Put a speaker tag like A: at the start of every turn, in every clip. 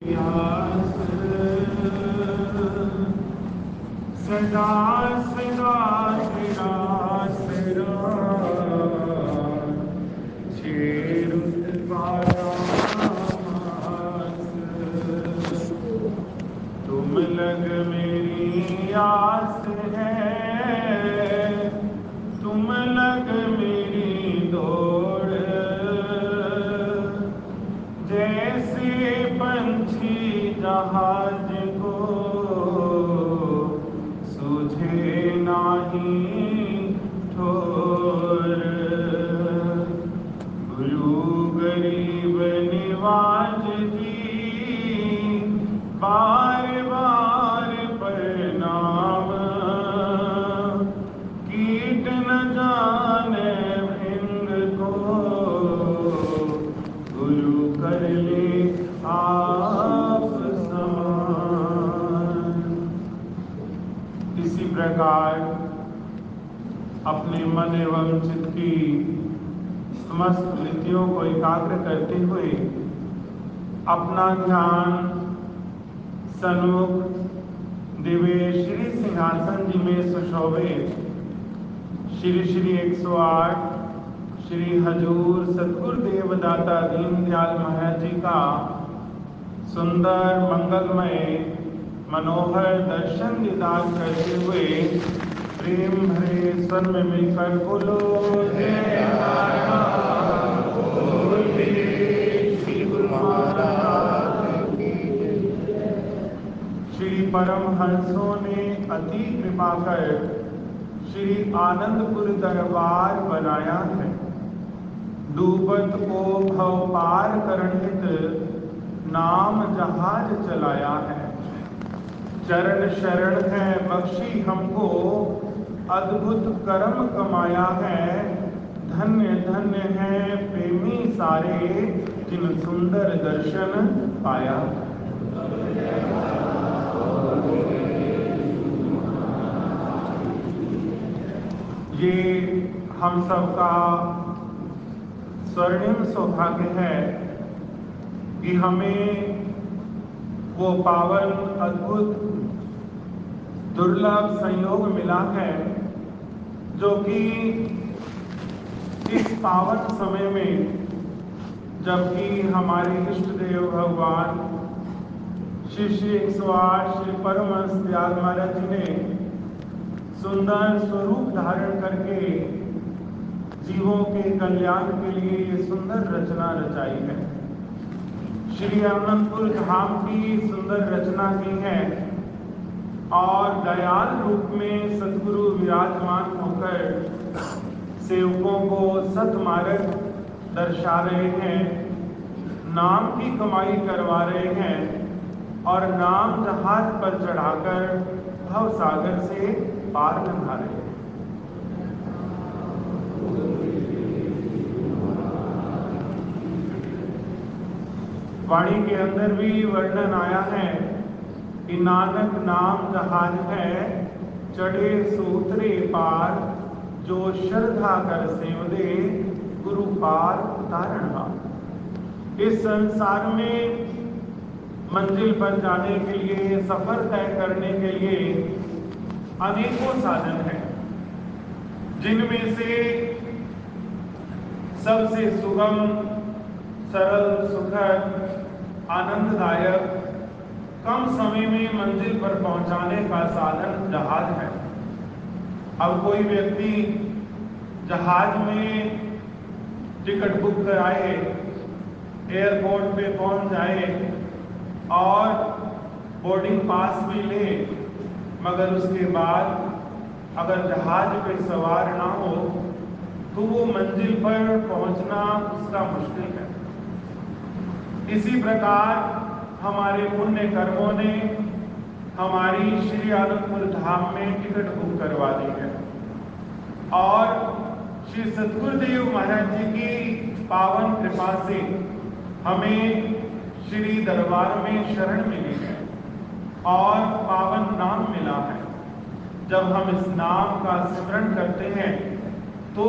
A: सदा सदा तेरा तेरा छेरुत पास तुम लग मेरी आस है, तुम लग मेरी दौड़, जैसे पंछी जहाज को सूझे नाही ठोर, गुरु गरीब निवाज जी बार बार प्रणाम, कीट न जाने भिंग को गुरु कर ले आप समान। इसी प्रकार अपने मन एवं चित्त की समस्त वृत्तियों को एकाग्र करते हुए अपना ध्यान सन्मुख दिव्य श्री सिंहासन जी में सुशोभित श्री श्री 108 श्री हजूर सतगुरुदेव दाता दीनदयाल महाराज जी का सुंदर मंगलमय मनोहर दर्शन दीदार करते हुए प्रेम भरे स्वर में मिलकर बोलो जय नारायण, बोलिए श्री गुरु महाराज की जय। श्री परमहंसों ने अति कृपा कर श्री आनंदपुर दरबार बनाया है। डूबत को भव पार करण हित नाम जहाज चलाया है। चरण शरण है बख्शी हमको अद्भुत कर्म कमाया है। धन्य धन्य है प्रेमी सारे जिन सुंदर दर्शन पाया। ये हम सबका स्वर्णिम सौभाग्य है कि हमें वो पावन अद्भुत दुर्लभ संयोग मिला है जो कि इस पावन समय में, जबकि हमारे इष्ट देव भगवान श्री श्री 108 श्री परमहंस दयाल महाराज जी ने सुंदर स्वरूप धारण करके जीवों के कल्याण के लिए ये सुंदर रचना रचाई है। श्री आनंदपुर धाम की सुंदर रचना की है और दयाल रूप में सतगुरु विराजमान होकर सेवकों को सतमार्ग दर्शा रहे हैं, नाम की कमाई करवा रहे हैं और नाम जहाज पर चढ़ाकर भव सागर से पार लंघा रहे हैं। वाणी के अंदर भी वर्णन आया है कि नानक नाम जहाज है, चढ़े सूत्रे पार, जो श्रद्धा कर सेव दे गुरु पार उतारण हार। इस संसार में मंजिल पर जाने के लिए, सफर तय करने के लिए अनेकों साधन हैं, जिनमें से सबसे सुगम, सरल, सुखद, आनंददायक, कम समय में मंजिल पर पहुंचाने का साधन जहाज है। अब कोई व्यक्ति जहाज में टिकट बुक कराए, एयरपोर्ट पे पहुंच जाए और बोर्डिंग पास भी ले, मगर उसके बाद अगर जहाज पे सवार ना हो तो वो मंजिल पर पहुंचना उसका मुश्किल है। इसी प्रकार हमारे पुण्य कर्मों ने हमारी श्री आनंदपुर धाम में टिकट बुक करवा दी है और श्री सतगुरुदेव महाराज जी की पावन कृपा से हमें श्री दरबार में शरण मिली है और पावन नाम मिला है। जब हम इस नाम का स्मरण करते हैं तो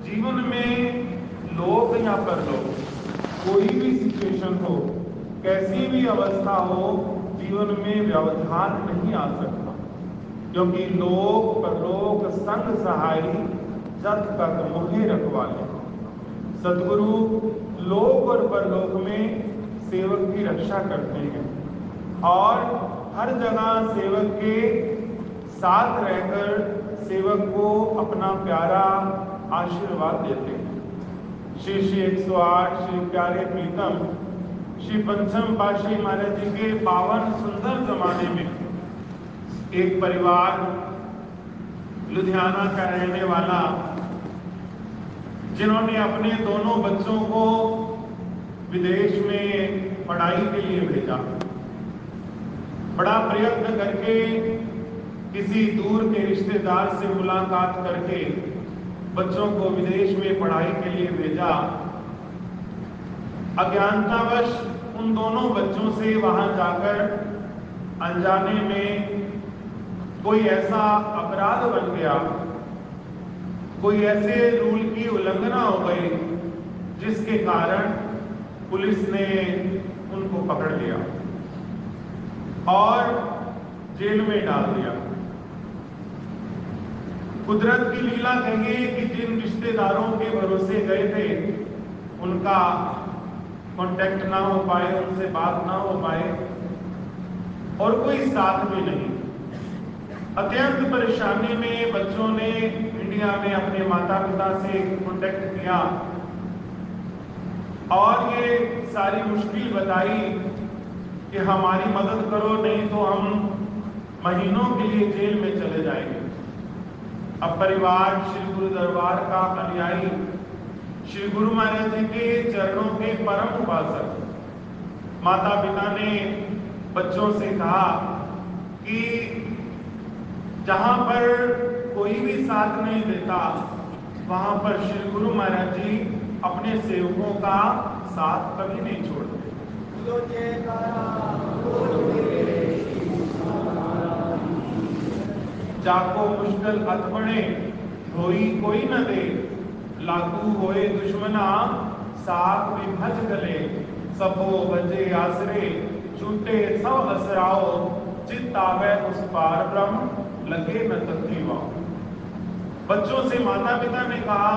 A: जीवन में लोक या परलोक कोई भी सिचुएशन हो, कैसी भी अवस्था हो, जीवन में व्यवधान नहीं आ सकता, क्योंकि लोक परलोक संग सहाई जत तक मोहे रखवाले। सदगुरु लोक और परलोक में सेवक की रक्षा करते हैं और हर जगह सेवक के साथ रहकर सेवक को अपना प्यारा आशीर्वाद देते हैं। श्री 108 श्री प्यारे प्रीतम श्री पंचम पातशाही महाराज जी के पावन सुंदर जमाने में एक परिवार लुधियाना का रहने वाला, जिन्होंने अपने दोनों बच्चों को विदेश में पढ़ाई के लिए भेजा, बड़ा प्रयत्न करके किसी दूर के रिश्तेदार से मुलाकात करके बच्चों को विदेश में पढ़ाई के लिए भेजा। अज्ञानतावश उन दोनों बच्चों से वहां जाकर अनजाने में कोई ऐसा अपराध बन गया, कोई ऐसे रूल की उल्लंघना हो गई जिसके कारण पुलिस ने उनको पकड़ लिया और जेल में डाल दिया। कुदरत की लीला कहिए कि जिन रिश्तेदारों के भरोसे गए थे उनका कांटेक्ट ना हो पाए, उनसे बात ना हो पाए और कोई साथ भी नहीं। अत्यंत परेशानी में बच्चों ने इंडिया में अपने माता पिता से कांटेक्ट किया और ये सारी मुश्किल बताई कि हमारी मदद करो, नहीं तो हम महीनों के लिए जेल में चले जाएंगे। अब परिवार श्री गुरु दरबार का अनुयायी, श्री गुरु महाराज जी के चरणों के परम उपासक, माता पिता ने बच्चों से कहा कि जहां पर कोई भी साथ नहीं देता, वहां पर श्री गुरु महाराज जी अपने सेवकों का साथ कभी नहीं छोड़ते। जाको मुश्किल अतबणे होई कोई न दे, लागू होए दुश्मना साथ में भज गले, सबो बजे आसरे छूटे सब असराओ, चित आवे उस पार ब्रह्म लगे न तकलीवा। बच्चों से माता पिता ने कहा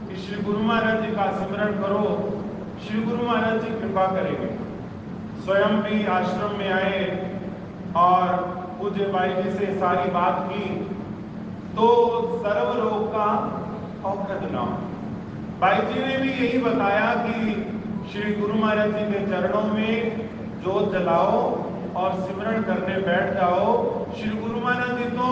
A: कि श्री गुरु महाराज जी का सिमरन करो, श्री गुरु महाराज जी कृपा करेंगे। स्वयं भी आश्रम में आए और पूज्य भाई जी से सारी बात की तो सर्व रोग का औषध नाम। भाई जी ने भी यही बताया कि श्री गुरु महाराज जी के चरणों में जोत जलाओ और सिमरन करने बैठ जाओ। श्री गुरु महाराज जी तो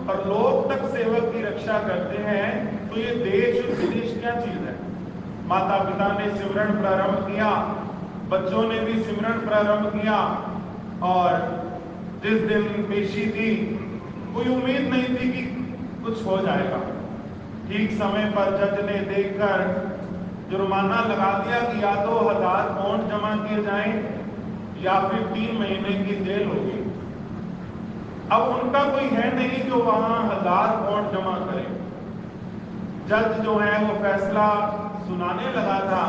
A: परलोक तक सेवक की रक्षा करते हैं, तो ये देश और विदेश क्या चीज है। माता पिता ने सिमरन प्रारंभ किया, बच्चों ने भी सिमरन प्रारंभ किया और जिस दिन पेशी थी कोई उम्मीद नहीं थी कि कुछ हो जाएगा। ठीक समय पर जज ने देखकर जुर्माना लगा दिया कि या तो 1000 पाउंड जमा किए जाएं या फिर 3 महीने की जेल होगी। अब उनका कोई है नहीं जो वहां 1000 पाउंड जमा करे। जज जो है वो फैसला सुनाने लगा था,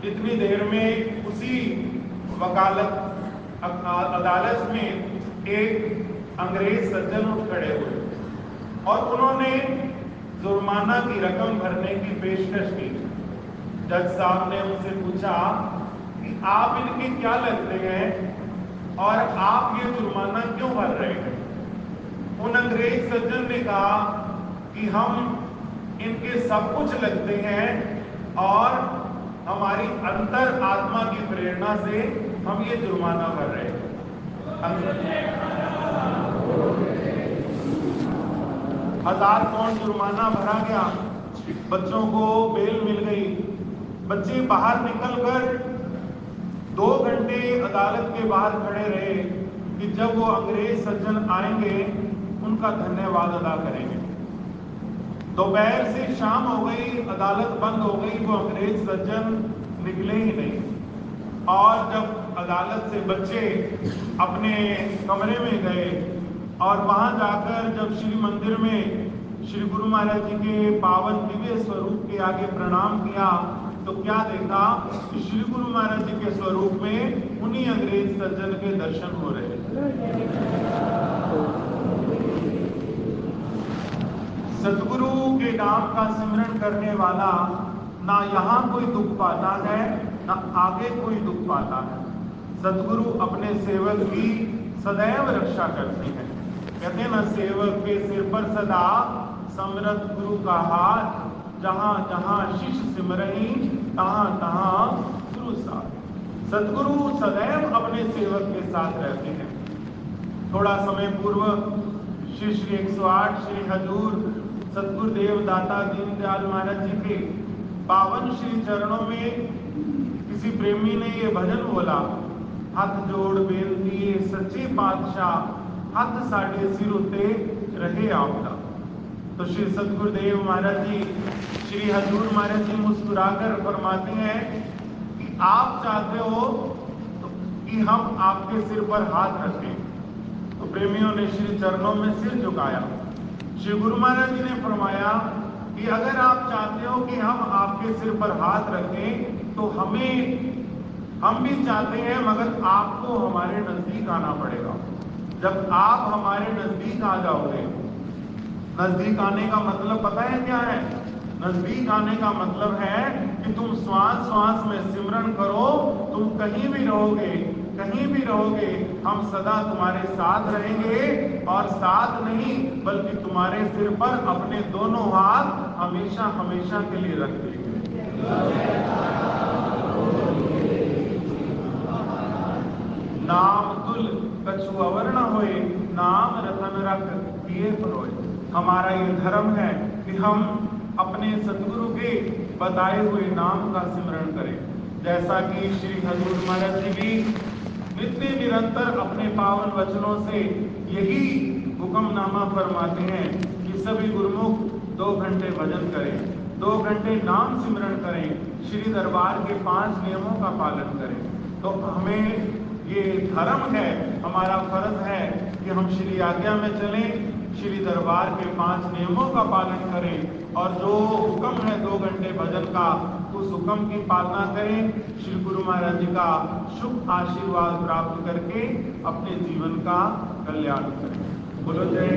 A: इतनी देर में उसी वकालत अदालत में एक अंग्रेज सज्जन उठ खड़े हुए और उन्होंने जुर्माना की रकम भरने की पेशकश की। जज साहब ने उनसे पूछा कि आप इनके क्या लगते हैं और आप ये जुर्माना क्यों भर रहे हैं। उन अंग्रेज सज्जन ने कहा कि हम इनके सब कुछ लगते हैं और हमारी अंतर आत्मा की प्रेरणा से हम ये जुर्माना भर रहे हैं। 1000 पाउंड जुर्माना भरा गया, बच्चों को बेल मिल गई। बच्चे बाहर निकलकर 2 घंटे अदालत के बाहर खड़े रहे कि जब वो अंग्रेज सज्जन आएंगे उनका धन्यवाद अदा करेंगे। दोपहर से शाम हो गई, अदालत बंद हो गई, वो अंग्रेज सज्जन निकले ही नहीं। और जब अदालत से बच्चे अपने कमरे में गए और वहां जाकर जब श्री मंदिर में श्री गुरु महाराज जी के पावन दिव्य स्वरूप के आगे प्रणाम किया तो क्या देखा कि श्री गुरु महाराज जी के स्वरूप में उन्हीं अंग्रेज सज्जन के दर्शन हो रहे हैं। सतगुरु के नाम का सिमरन करने वाला ना यहाँ कोई दुख पाता है ना आगे कोई दुख पाता है। सतगुरु अपने सेवक की सदैव रक्षा करते हैं। कहते हैं ना, सेवक के सिर पर सदा समरथ गुरु का हाथ, जहां जहां शिष्य सिमरही तहां तहां गुरु साथ। सतगुरु सदैव अपने सेवक के साथ रहते हैं। थोड़ा समय पूर्व श्री 108 श्री हजूर सतगुरुदेव दाता दीनदयाल महाराज जी के पावन श्री चरणों में किसी प्रेमी ने ये भजन बोला, हथ जोड़ बेनती सच्चे पातशाह, हथ साढ़े सिर उते रहे आपदा। तो श्री सतगुरुदेव महाराज जी, श्री हजूर महाराज जी मुस्कुराकर फरमाते हैं कि आप चाहते हो तो कि हम आपके सिर पर हाथ रखें। तो प्रेमियों ने श्री चरणों में सिर झुकाया। श्री गुरु महाराज जी ने फरमाया कि अगर आप चाहते हो कि हम आपके सिर पर हाथ रखें तो हम भी चाहते हैं, मगर आपको हमारे नजदीक आना पड़ेगा। जब आप हमारे नजदीक आ जाओगे, नजदीक आने का मतलब पता है क्या है? नजदीक आने का मतलब है कि तुम श्वास श्वास में सिमरन करो, तुम कहीं भी रहोगे, कहीं भी रहोगे, हम सदा तुम्हारे साथ रहेंगे। और साथ नहीं बल्कि तुम्हारे सिर पर अपने दोनों हाथ हमेशा हमेशा के लिए रख देंगे। नाम तुल कछु अवर न होए, नाम रतन रख दिए परोए। हमारा ये धर्म है कि हम अपने सतगुरु के बताए हुए नाम का सिमरन करें। जैसा कि श्री हजूर महाराज जी भी नित्य निरंतर अपने पावन वचनों से यही हुक्मनामा फरमाते हैं कि सभी गुरुमुख 2 घंटे भजन करें, 2 घंटे नाम सिमरन करें, श्री दरबार के 5 नियमों का पालन करें। तो हमें ये धर्म है, हमारा फर्ज है कि हम श्री आज्ञा में चलें, श्री दरबार के 5 नियमों का पालन करें और जो हुक्म है 2 घंटे भजन का, उस हुक्म की पालना करें। श्री गुरु महाराज जी का शुभ आशीर्वाद प्राप्त करके अपने जीवन का कल्याण करें। बोलो जय।